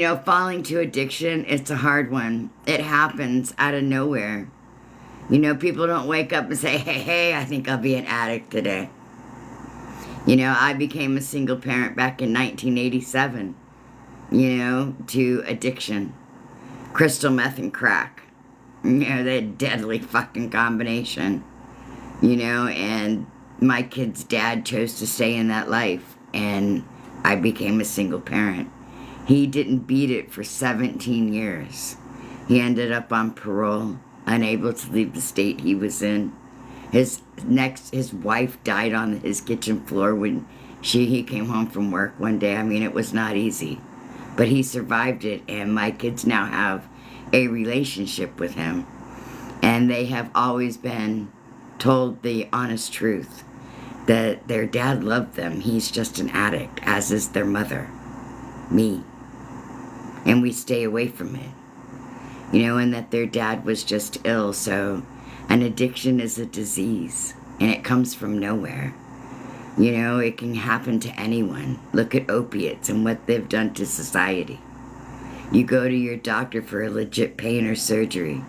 You know, falling to addiction, it's a hard one. It happens out of nowhere. You know, people don't wake up and say, hey, I think I'll be an addict today. You know, I became a single parent back in 1987, you know, to addiction. Crystal meth and crack. You know, the deadly fucking combination. You know, and my kid's dad chose to stay in that life, and I became a single parent. He didn't beat it for 17 years. He ended up on parole, unable to leave the state he was in. His wife died on his kitchen floor when he came home from work one day. I mean, it was not easy, but he survived it, and my kids now have a relationship with him, and they have always been told the honest truth that their dad loved them. He's just an addict, as is their mother, me, and we stay away from it, you know, and that their dad was just ill. So an addiction is a disease, and it comes from nowhere. You know, it can happen to anyone. Look at opiates and what they've done to society. You go to your doctor for a legit pain or surgery,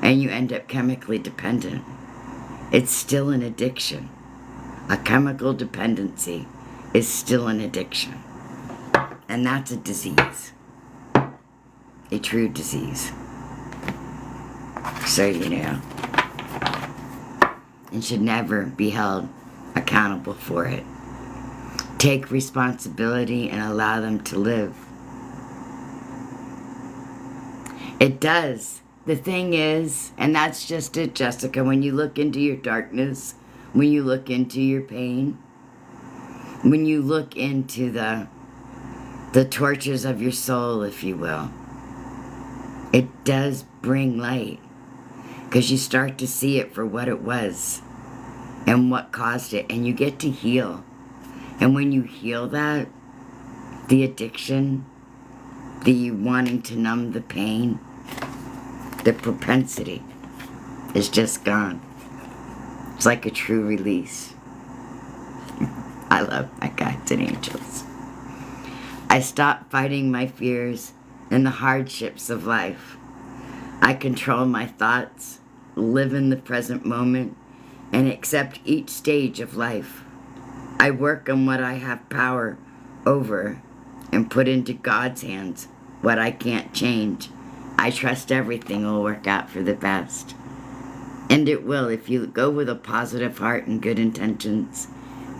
and you end up chemically dependent. It's still an addiction. A chemical dependency is still an addiction. And that's a disease. A true disease. So, you know, and should never be held accountable for it. Take responsibility and allow them to live. It does. The thing is, and that's just it, Jessica, when you look into your darkness, when you look into your pain, when you look into the tortures of your soul, if you will, it does bring light, because you start to see it for what it was and what caused it, and you get to heal. And when you heal that, the addiction, the wanting to numb the pain, the propensity is just gone. It's like a true release. I love my guides and angels. I stopped fighting my fears and the hardships of life. I control my thoughts, live in the present moment, and accept each stage of life. I work on what I have power over and put into God's hands what I can't change. I trust everything will work out for the best. And it will if you go with a positive heart and good intentions.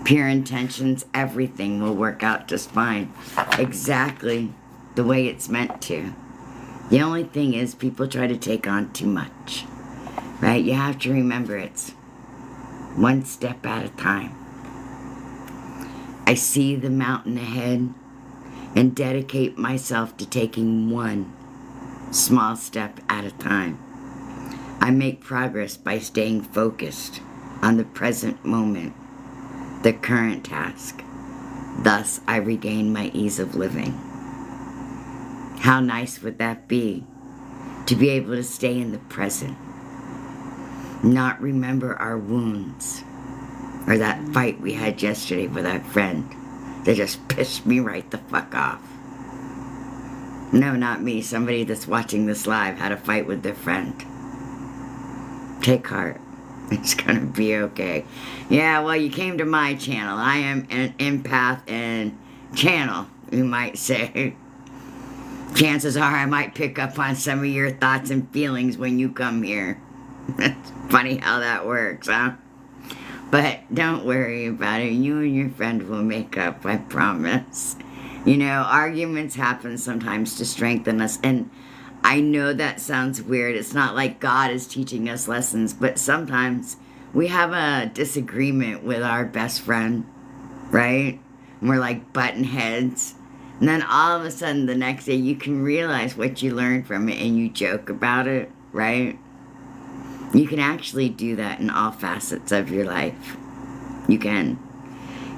Pure intentions, everything will work out just fine. Exactly the way it's meant to. The only thing is people try to take on too much. Right? You have to remember it's one step at a time. I see the mountain ahead and dedicate myself to taking one small step at a time. I make progress by staying focused on the present moment, the current task. Thus, I regain my ease of living. How nice would that be, to be able to stay in the present, not remember our wounds, or that fight we had yesterday with our friend that just pissed me right the fuck off. No, not me. Somebody that's watching this live had a fight with their friend. Take heart. It's gonna be okay. Yeah, well, you came to my channel. I am an empath and channel, you might say. Chances are I might pick up on some of your thoughts and feelings when you come here. It's funny how that works, huh? But don't worry about it. You and your friend will make up, I promise. You know, arguments happen sometimes to strengthen us. And I know that sounds weird. It's not like God is teaching us lessons. But sometimes we have a disagreement with our best friend, right? And we're like button heads. And then all of a sudden the next day you can realize what you learned from it and you joke about it, right? You can actually do that in all facets of your life. You can.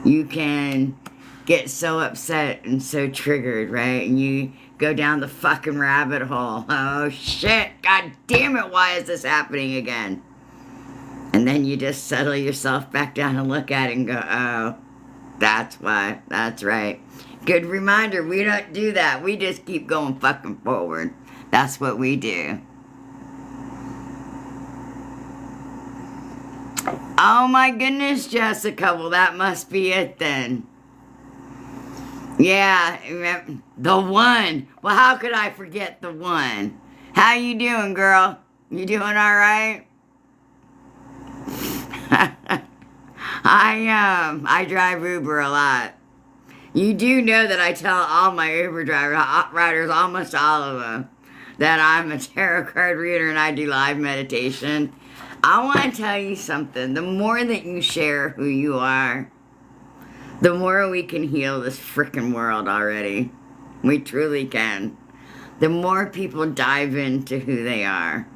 You can get so upset and so triggered, right? And you go down the fucking rabbit hole. Oh shit, god damn it, why is this happening again? And then you just settle yourself back down and look at it and go, oh, that's why, that's right. Good reminder, we don't do that. We just keep going fucking forward. That's what we do. Oh my goodness, Jessica. Well, that must be it then. Yeah, the one. Well, how could I forget the one? How you doing, girl? You doing all right? I drive Uber a lot. You do know that I tell all my Uber riders, almost all of them, that I'm a tarot card reader and I do live meditation. I want to tell you something. The more that you share who you are, the more we can heal this frickin' world already. We truly can. The more people dive into who they are.